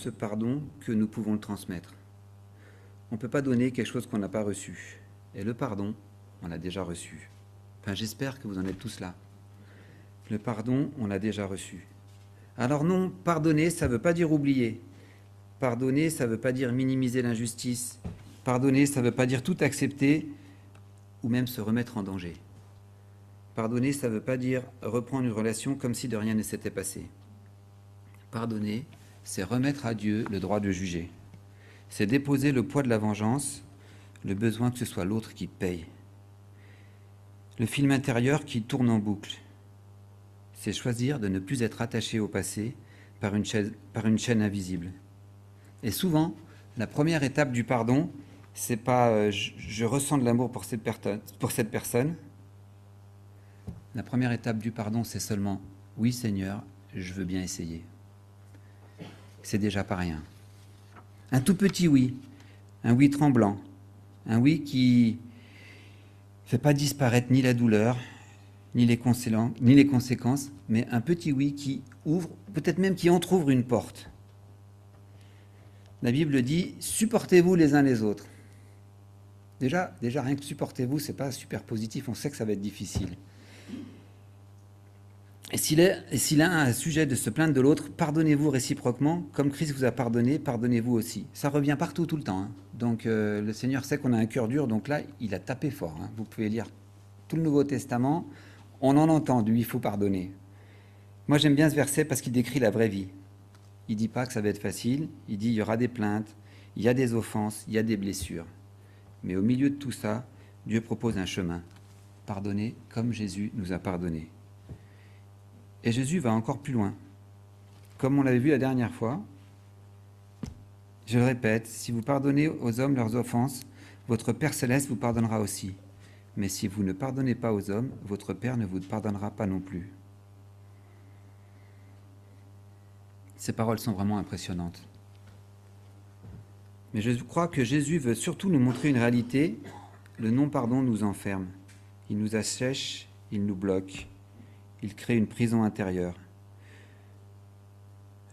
ce pardon que nous pouvons le transmettre. On ne peut pas donner quelque chose qu'on n'a pas reçu. Et le pardon, on l'a déjà reçu. Enfin, j'espère que vous en êtes tous là. Le pardon, on l'a déjà reçu. Alors non, pardonner, ça ne veut pas dire oublier. Pardonner, ça ne veut pas dire minimiser l'injustice. Pardonner, ça ne veut pas dire tout accepter ou même se remettre en danger. Pardonner, ça ne veut pas dire reprendre une relation comme si de rien ne s'était passé. Pardonner, c'est remettre à Dieu le droit de juger. C'est déposer le poids de la vengeance, le besoin que ce soit l'autre qui paye. Le film intérieur qui tourne en boucle. C'est choisir de ne plus être attaché au passé par une chaîne invisible. Et souvent, la première étape du pardon, c'est pas je ressens de l'amour pour cette personne. La première étape du pardon, c'est seulement oui Seigneur, je veux bien essayer. C'est déjà pas rien. Un tout petit oui, un oui tremblant, un oui qui ne fait pas disparaître ni la douleur, ni les conséquences, mais un petit oui qui ouvre, peut-être même qui entrouvre une porte. La Bible dit, supportez-vous les uns les autres. Déjà rien que supportez-vous, c'est pas super positif, on sait que ça va être difficile. Et si l'un a un sujet de se plaindre de l'autre, pardonnez-vous réciproquement, comme Christ vous a pardonné, pardonnez-vous aussi. Ça revient partout, tout le temps. Hein. Donc le Seigneur sait qu'on a un cœur dur, donc là, il a tapé fort. Hein. Vous pouvez lire tout le Nouveau Testament, on en entend du « il faut pardonner ». Moi, j'aime bien ce verset parce qu'il décrit la vraie vie. Il ne dit pas que ça va être facile, il dit il y aura des plaintes, il y a des offenses, il y a des blessures. Mais au milieu de tout ça, Dieu propose un chemin. Pardonner comme Jésus nous a pardonné. Et Jésus va encore plus loin. Comme on l'avait vu la dernière fois, je le répète, si vous pardonnez aux hommes leurs offenses, votre Père Céleste vous pardonnera aussi. Mais si vous ne pardonnez pas aux hommes, votre Père ne vous pardonnera pas non plus. Ces paroles sont vraiment impressionnantes. Mais je crois que Jésus veut surtout nous montrer une réalité. Le non-pardon nous enferme. Il nous assèche, il nous bloque. Il crée une prison intérieure.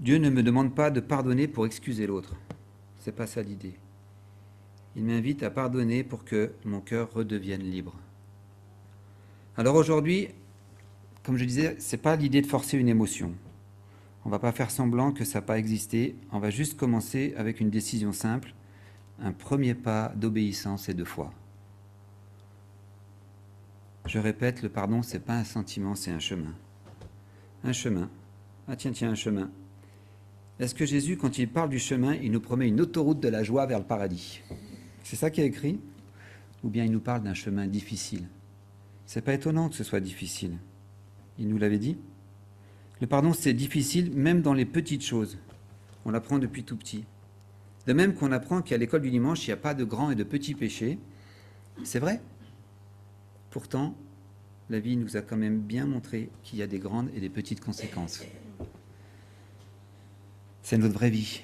Dieu ne me demande pas de pardonner pour excuser l'autre. C'est pas ça l'idée. Il m'invite à pardonner pour que mon cœur redevienne libre. Alors aujourd'hui, comme je disais, c'est pas l'idée de forcer une émotion. On va pas faire semblant que ça n'a pas existé. On va juste commencer avec une décision simple, un premier pas d'obéissance et de foi. Je répète, le pardon, c'est pas un sentiment, c'est un chemin. Un chemin. Ah tiens, un chemin. Est-ce que Jésus, quand il parle du chemin, il nous promet une autoroute de la joie vers le paradis? C'est ça qui est écrit? Ou bien il nous parle d'un chemin difficile? C'est pas étonnant que ce soit difficile. Il nous l'avait dit. Le pardon, c'est difficile même dans les petites choses. On l'apprend depuis tout petit. De même qu'on apprend qu'à l'école du dimanche, il n'y a pas de grands et de petits péchés. C'est vrai. Pourtant, la vie nous a quand même bien montré qu'il y a des grandes et des petites conséquences. C'est notre vraie vie.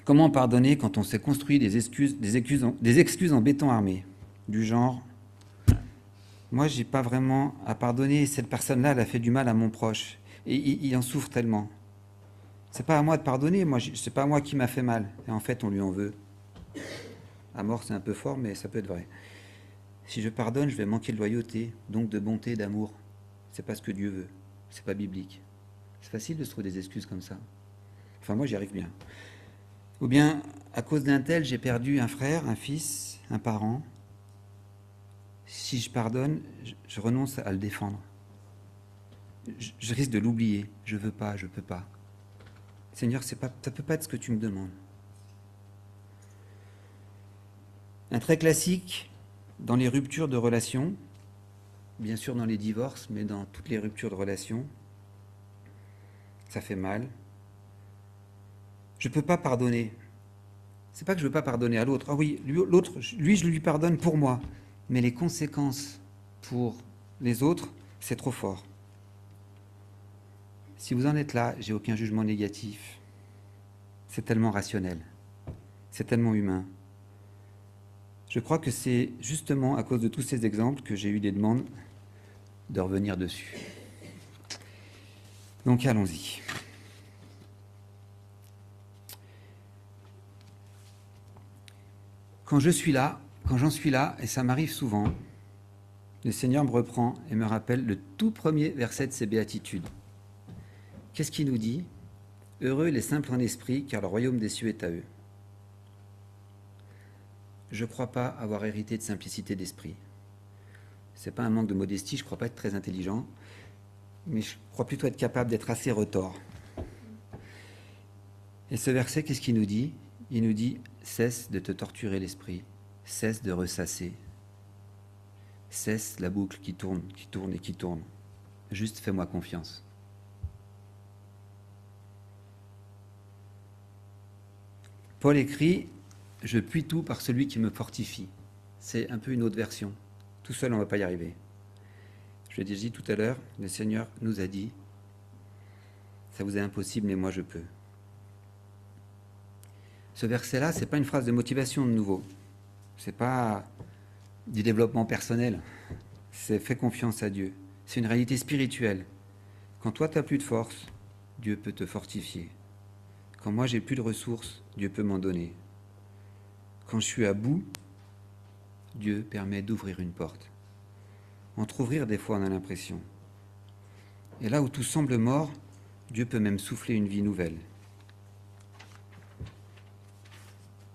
Comment pardonner quand on s'est construit des excuses en béton armé? Du genre, moi, j'ai pas vraiment à pardonner, cette personne-là, elle a fait du mal à mon proche. Et il en souffre tellement. C'est pas à moi de pardonner, c'est pas à moi qui m'a fait mal. Et en fait, on lui en veut. À mort, c'est un peu fort, mais ça peut être vrai. Si je pardonne, je vais manquer de loyauté, donc de bonté, d'amour. C'est pas ce que Dieu veut. C'est pas biblique. C'est facile de se trouver des excuses comme ça. Enfin, moi, j'y arrive bien. Ou bien, à cause d'un tel, j'ai perdu un frère, un fils, un parent. Si je pardonne, je renonce à le défendre. Je risque de l'oublier. Je veux pas, je peux pas. Seigneur, ça peut pas être ce que tu me demandes. Un trait classique dans les ruptures de relations, bien sûr dans les divorces, mais dans toutes les ruptures de relations, ça fait mal. Je ne peux pas pardonner. C'est pas que je ne veux pas pardonner à l'autre. Ah oui, l'autre, lui, je lui pardonne pour moi. Mais les conséquences pour les autres, c'est trop fort. Si vous en êtes là, j'ai aucun jugement négatif. C'est tellement rationnel. C'est tellement humain. Je crois que c'est justement à cause de tous ces exemples que j'ai eu des demandes de revenir dessus. Donc allons-y. Quand j'en suis là, et ça m'arrive souvent, le Seigneur me reprend et me rappelle le tout premier verset de ses béatitudes. Qu'est-ce qu'il nous dit ? Heureux les simples en esprit, car le royaume des cieux est à eux. Je ne crois pas avoir hérité de simplicité d'esprit. Ce n'est pas un manque de modestie, je ne crois pas être très intelligent, mais je crois plutôt être capable d'être assez retors. Et ce verset, qu'est-ce qu'il nous dit ? Il nous dit, cesse de te torturer l'esprit, cesse de ressasser, cesse la boucle qui tourne et qui tourne. Juste fais-moi confiance. Paul écrit « Je puis tout par celui qui me fortifie ». C'est un peu une autre version. Tout seul, on ne va pas y arriver. Je l'ai déjà dit tout à l'heure, le Seigneur nous a dit « Ça vous est impossible, mais moi je peux ». Ce verset-là, ce n'est pas une phrase de motivation de nouveau. Ce n'est pas du développement personnel. C'est « fais confiance à Dieu ». C'est une réalité spirituelle. Quand toi, tu n'as plus de force, Dieu peut te fortifier. Quand moi, j'ai plus de ressources, Dieu peut m'en donner. Quand je suis à bout, Dieu permet d'ouvrir une porte. Entrouvrir, des fois, on a l'impression. Et là où tout semble mort, Dieu peut même souffler une vie nouvelle.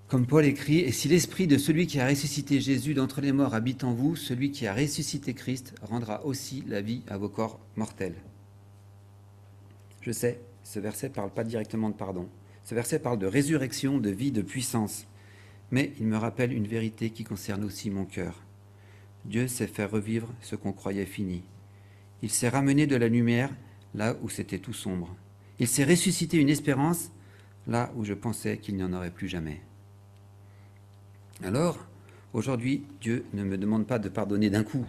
Comme Paul écrit, « Et si l'esprit de celui qui a ressuscité Jésus d'entre les morts habite en vous, celui qui a ressuscité Christ rendra aussi la vie à vos corps mortels. » Je sais, ce verset ne parle pas directement de pardon. Ce verset parle de résurrection, de vie, de puissance. Mais il me rappelle une vérité qui concerne aussi mon cœur. Dieu sait faire revivre ce qu'on croyait fini. Il s'est ramené de la lumière là où c'était tout sombre. Il s'est ressuscité une espérance là où je pensais qu'il n'y en aurait plus jamais. Alors, aujourd'hui, Dieu ne me demande pas de pardonner d'un coup.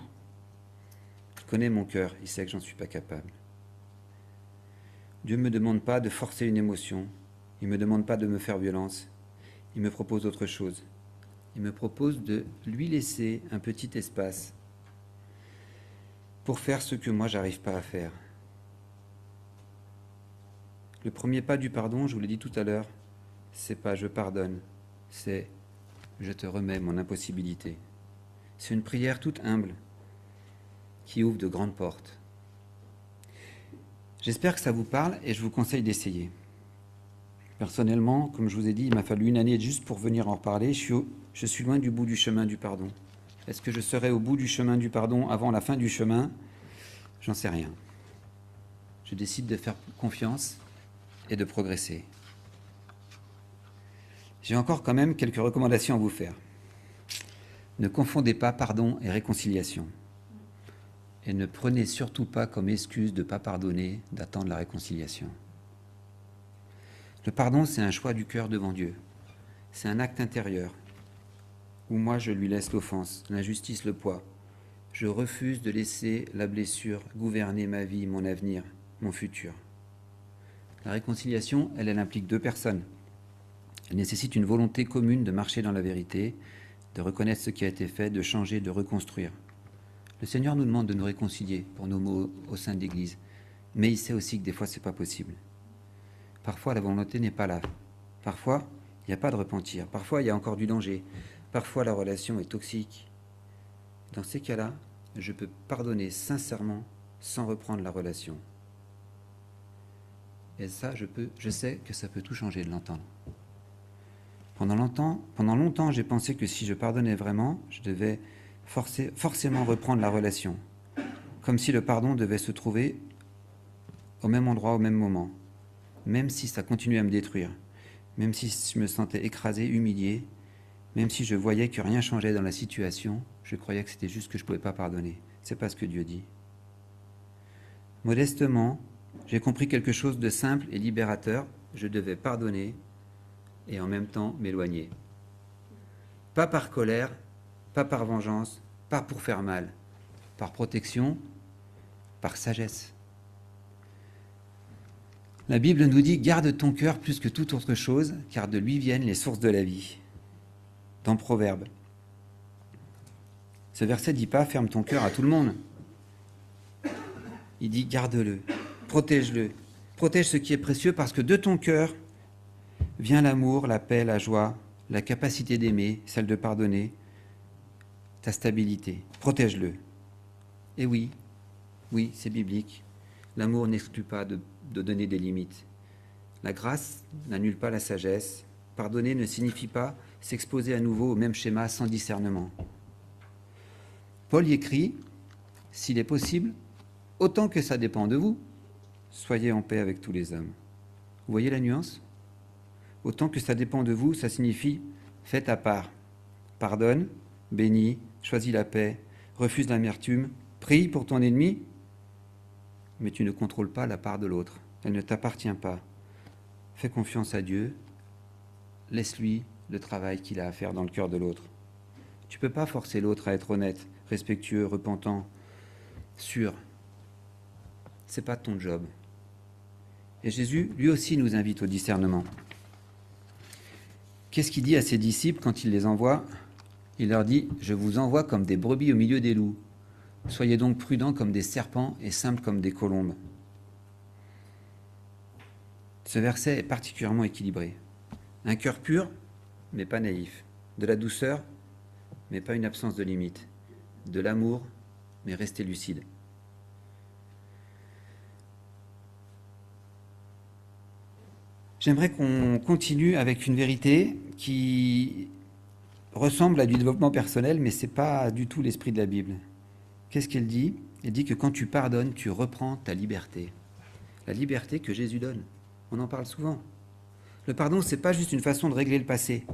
Il connaît mon cœur, il sait que j'en suis pas capable. Dieu ne me demande pas de forcer une émotion, il ne me demande pas de me faire violence, il me propose autre chose. Il me propose de lui laisser un petit espace pour faire ce que moi j'arrive pas à faire. Le premier pas du pardon, je vous l'ai dit tout à l'heure, c'est pas je pardonne, c'est je te remets mon impossibilité. C'est une prière toute humble qui ouvre de grandes portes. J'espère que ça vous parle et je vous conseille d'essayer. Personnellement, comme je vous ai dit, il m'a fallu une année juste pour venir en reparler. Je suis loin du bout du chemin du pardon. Est-ce que je serai au bout du chemin du pardon avant la fin du chemin ? J'en sais rien. Je décide de faire confiance et de progresser. J'ai encore quand même quelques recommandations à vous faire. Ne confondez pas pardon et réconciliation. Et ne prenez surtout pas comme excuse de ne pas pardonner, d'attendre la réconciliation. Le pardon, c'est un choix du cœur devant Dieu. C'est un acte intérieur où moi je lui laisse l'offense, l'injustice, le poids. Je refuse de laisser la blessure gouverner ma vie, mon avenir, mon futur. La réconciliation, elle implique deux personnes. Elle nécessite une volonté commune de marcher dans la vérité, de reconnaître ce qui a été fait, de changer, de reconstruire. Le Seigneur nous demande de nous réconcilier pour nos mots au sein de l'Église, mais il sait aussi que des fois, ce n'est pas possible. Parfois, la volonté n'est pas là. Parfois, il n'y a pas de repentir. Parfois, il y a encore du danger. Parfois, la relation est toxique. Dans ces cas-là, je peux pardonner sincèrement sans reprendre la relation. Et ça, je sais que ça peut tout changer de l'entendre. Pendant longtemps, j'ai pensé que si je pardonnais vraiment, je devais forcément reprendre la relation, comme si le pardon devait se trouver au même endroit, au même moment, même si ça continuait à me détruire, même si je me sentais écrasé, humilié, même si je voyais que rien changeait dans la situation, je croyais que c'était juste que je ne pouvais pas pardonner. C'est pas ce que Dieu dit. Modestement, j'ai compris quelque chose de simple et libérateur. Je devais pardonner et en même temps m'éloigner. Pas par colère, pas par vengeance, pas pour faire mal, par protection, par sagesse. La Bible nous dit « Garde ton cœur plus que toute autre chose, car de lui viennent les sources de la vie ». Dans Proverbe. Ce verset ne dit pas « Ferme ton cœur à tout le monde ». Il dit « Garde-le, protège-le, protège ce qui est précieux, parce que de ton cœur vient l'amour, la paix, la joie, la capacité d'aimer, celle de pardonner, ta stabilité. Protège-le. Et oui, c'est biblique. L'amour n'exclut pas de donner des limites. La grâce n'annule pas la sagesse. Pardonner ne signifie pas s'exposer à nouveau au même schéma sans discernement. Paul y écrit, s'il est possible, autant que ça dépend de vous, soyez en paix avec tous les hommes. Vous voyez la nuance ? Autant que ça dépend de vous, ça signifie fais ta part. Pardonne, bénis, choisis la paix, refuse l'amertume, prie pour ton ennemi, mais tu ne contrôles pas la part de l'autre. Elle ne t'appartient pas. Fais confiance à Dieu, laisse-lui le travail qu'il a à faire dans le cœur de l'autre. Tu ne peux pas forcer l'autre à être honnête, respectueux, repentant, sûr. Ce n'est pas ton job. Et Jésus, lui aussi, nous invite au discernement. Qu'est-ce qu'il dit à ses disciples quand il les envoie ? Il leur dit « Je vous envoie comme des brebis au milieu des loups. Soyez donc prudents comme des serpents et simples comme des colombes. » Ce verset est particulièrement équilibré. Un cœur pur, mais pas naïf. De la douceur, mais pas une absence de limite. De l'amour, mais rester lucide. J'aimerais qu'on continue avec une vérité qui ressemble à du développement personnel, mais ce n'est pas du tout l'esprit de la Bible. Qu'est-ce qu'elle dit ? Elle dit que quand tu pardonnes, tu reprends ta liberté. La liberté que Jésus donne. On en parle souvent. Le pardon, ce n'est pas juste une façon de régler le passé.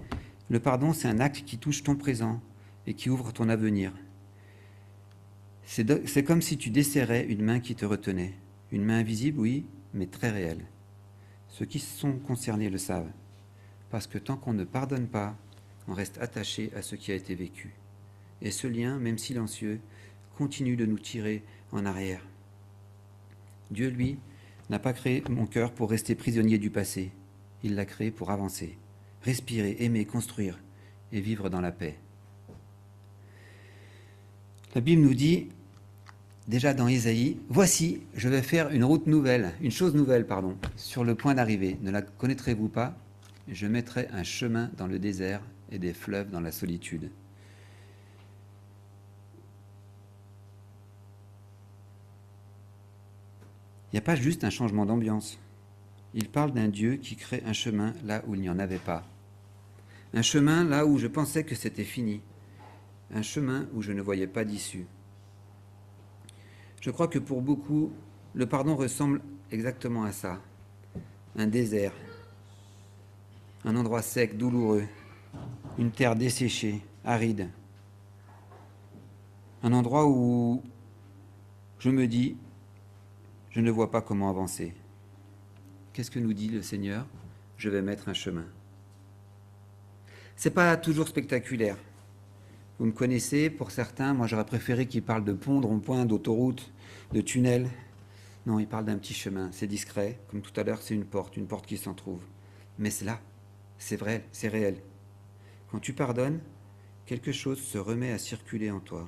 Le pardon, c'est un acte qui touche ton présent et qui ouvre ton avenir. C'est comme si tu desserrais une main qui te retenait. Une main invisible, oui, mais très réelle. Ceux qui sont concernés le savent. Parce que tant qu'on ne pardonne pas, on reste attaché à ce qui a été vécu. Et ce lien, même silencieux, continue de nous tirer en arrière. Dieu, lui, n'a pas créé mon cœur pour rester prisonnier du passé. Il l'a créé pour avancer, respirer, aimer, construire et vivre dans la paix. La Bible nous dit, déjà dans Ésaïe, « Voici, je vais faire une chose nouvelle, sur le point d'arriver. Ne la connaîtrez-vous pas ? Je mettrai un chemin dans le désert et des fleuves dans la solitude. » Il n'y a pas juste un changement d'ambiance. Il parle d'un Dieu qui crée un chemin là où il n'y en avait pas. Un chemin là où je pensais que c'était fini. Un chemin où je ne voyais pas d'issue. Je crois que pour beaucoup, le pardon ressemble exactement à ça. Un désert, un endroit sec, douloureux, une terre desséchée, aride. Un endroit où je me dis, je ne vois pas comment avancer. Qu'est-ce que nous dit le Seigneur ? Je vais mettre un chemin. C'est pas toujours spectaculaire. Vous me connaissez, pour certains, moi j'aurais préféré qu'il parle de pont, de rond-point, d'autoroute, de tunnel. Non, il parle d'un petit chemin, c'est discret. Comme tout à l'heure, c'est une porte qui s'en trouve. Mais c'est là, c'est vrai, c'est réel. Quand tu pardonnes, quelque chose se remet à circuler en toi.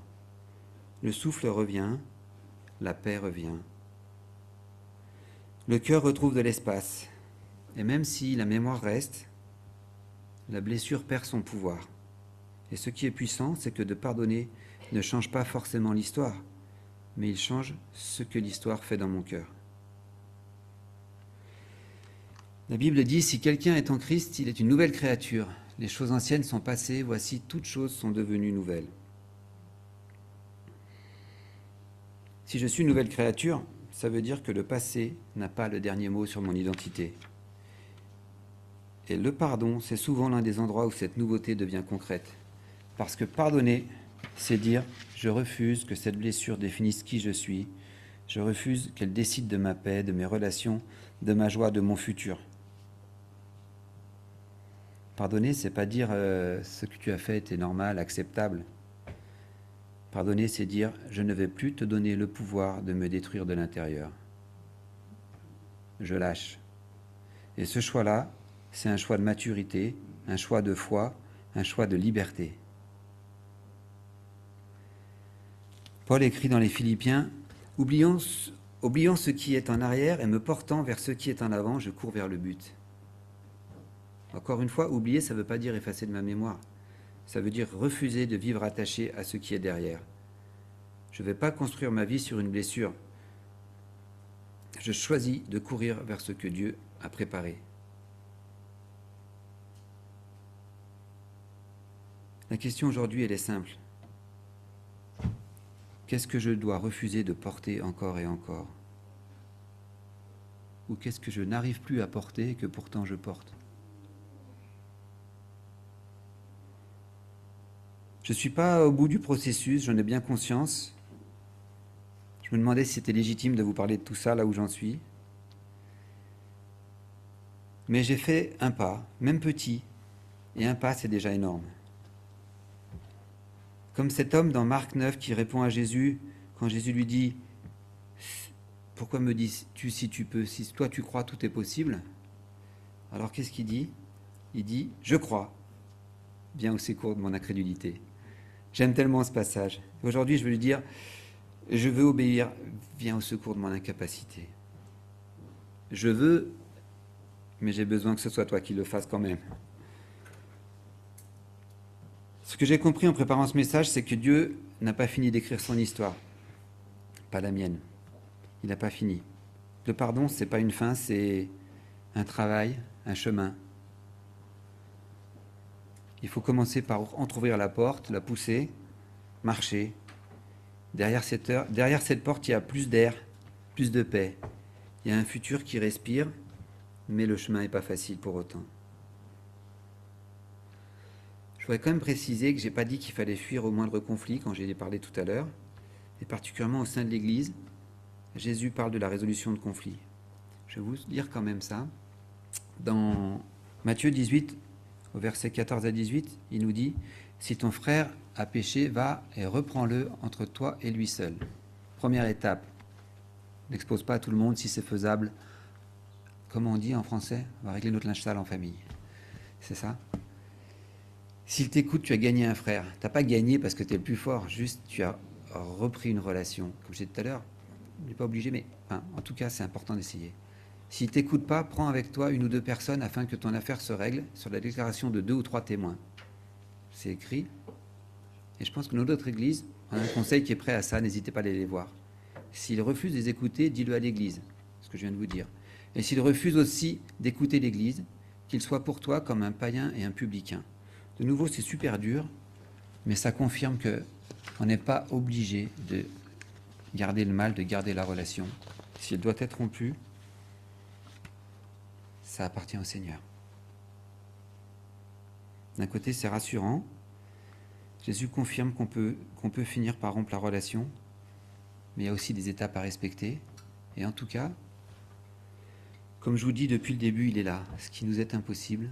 Le souffle revient, la paix revient. Le cœur retrouve de l'espace. Et même si la mémoire reste, la blessure perd son pouvoir. Et ce qui est puissant, c'est que de pardonner ne change pas forcément l'histoire, mais il change ce que l'histoire fait dans mon cœur. La Bible dit, si quelqu'un est en Christ, il est une nouvelle créature. Les choses anciennes sont passées, voici, toutes choses sont devenues nouvelles. Si je suis une nouvelle créature, ça veut dire que le passé n'a pas le dernier mot sur mon identité. Et le pardon, c'est souvent l'un des endroits où cette nouveauté devient concrète. Parce que pardonner, c'est dire « je refuse que cette blessure définisse qui je suis, je refuse qu'elle décide de ma paix, de mes relations, de ma joie, de mon futur. » Pardonner, c'est pas dire ce que tu as fait était normal, acceptable. Pardonner, c'est dire « je ne vais plus te donner le pouvoir de me détruire de l'intérieur. » Je lâche. Et ce choix-là, c'est un choix de maturité, un choix de foi, un choix de liberté. Paul écrit dans les Philippiens, « Oubliant ce qui est en arrière et me portant vers ce qui est en avant, je cours vers le but. » Encore une fois, oublier, ça ne veut pas dire effacer de ma mémoire. Ça veut dire refuser de vivre attaché à ce qui est derrière. Je ne vais pas construire ma vie sur une blessure. Je choisis de courir vers ce que Dieu a préparé. La question aujourd'hui, elle est simple. Qu'est-ce que je dois refuser de porter encore et encore? Ou qu'est-ce que je n'arrive plus à porter et que pourtant je porte? Je ne suis pas au bout du processus, j'en ai bien conscience. Je me demandais si c'était légitime de vous parler de tout ça là où j'en suis. Mais j'ai fait un pas, même petit, et un pas c'est déjà énorme. Comme cet homme dans Marc 9 qui répond à Jésus, quand Jésus lui dit « Pourquoi me dis-tu si tu peux? Si toi tu crois, tout est possible. » Alors qu'est-ce qu'il dit? Il dit « Je crois. Viens au secours de mon incrédulité. » J'aime tellement ce passage. Aujourd'hui, je veux lui dire « Je veux obéir. Viens au secours de mon incapacité. » Je veux, mais j'ai besoin que ce soit toi qui le fasses quand même. Ce que j'ai compris en préparant ce message, c'est que Dieu n'a pas fini d'écrire son histoire, pas la mienne. Il n'a pas fini. Le pardon, ce n'est pas une fin, c'est un travail, un chemin. Il faut commencer par entrouvrir la porte, la pousser, marcher. Derrière cette porte, il y a plus d'air, plus de paix. Il y a un futur qui respire, mais le chemin n'est pas facile pour autant. Je voudrais quand même préciser que je n'ai pas dit qu'il fallait fuir au moindre conflit quand j'ai parlé tout à l'heure, et particulièrement au sein de l'Église. Jésus parle de la résolution de conflits. Je vais vous lire quand même ça. Dans Matthieu 18, au verset 14 à 18, il nous dit « Si ton frère a péché, va et reprends-le entre toi et lui seul. » Première étape, n'expose pas à tout le monde si c'est faisable. Comment on dit en français? On va régler notre linge sale en famille. C'est ça? S'il t'écoute, tu as gagné un frère. Tu n'as pas gagné parce que tu es le plus fort, juste tu as repris une relation. Comme je disais tout à l'heure, on n'est pas obligé, mais en tout cas, c'est important d'essayer. S'il ne t'écoute pas, prends avec toi une ou deux personnes afin que ton affaire se règle sur la déclaration de 2 ou 3 témoins. C'est écrit. Et je pense que dans d'autres églises, on a un conseil qui est prêt à ça, n'hésitez pas à aller les voir. S'il refuse de les écouter, dis-le à l'église, ce que je viens de vous dire. Et s'il refuse aussi d'écouter l'église, qu'il soit pour toi comme un païen et un publicain. De nouveau, c'est super dur, mais ça confirme qu'on n'est pas obligé de garder le mal, de garder la relation. Si elle doit être rompue, ça appartient au Seigneur. D'un côté, c'est rassurant. Jésus confirme qu'on peut finir par rompre la relation, mais il y a aussi des étapes à respecter. Et en tout cas, comme je vous dis depuis le début, il est là. Ce qui nous est impossible,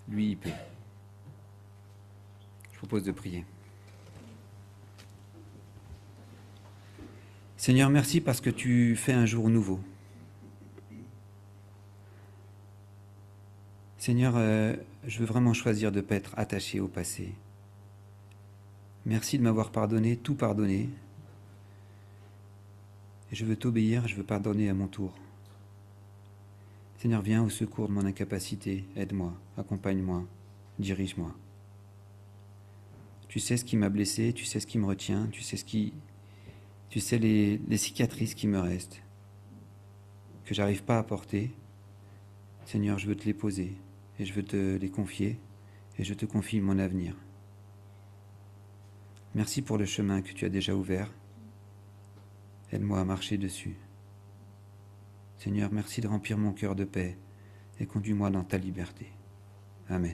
lui, il peut. Je vous propose de prier. Seigneur, merci parce que tu fais un jour nouveau. Seigneur, je veux vraiment choisir de ne pas être attaché au passé. Merci de m'avoir pardonné, tout pardonné. Et je veux t'obéir, je veux pardonner à mon tour. Seigneur, viens au secours de mon incapacité, aide-moi, accompagne-moi, dirige-moi. Tu sais ce qui m'a blessé, tu sais ce qui me retient, tu sais les cicatrices qui me restent, que j'arrive pas à porter. Seigneur, je veux te les poser et je veux te les confier et je te confie mon avenir. Merci pour le chemin que tu as déjà ouvert. Aide-moi à marcher dessus. Seigneur, merci de remplir mon cœur de paix et conduis-moi dans ta liberté.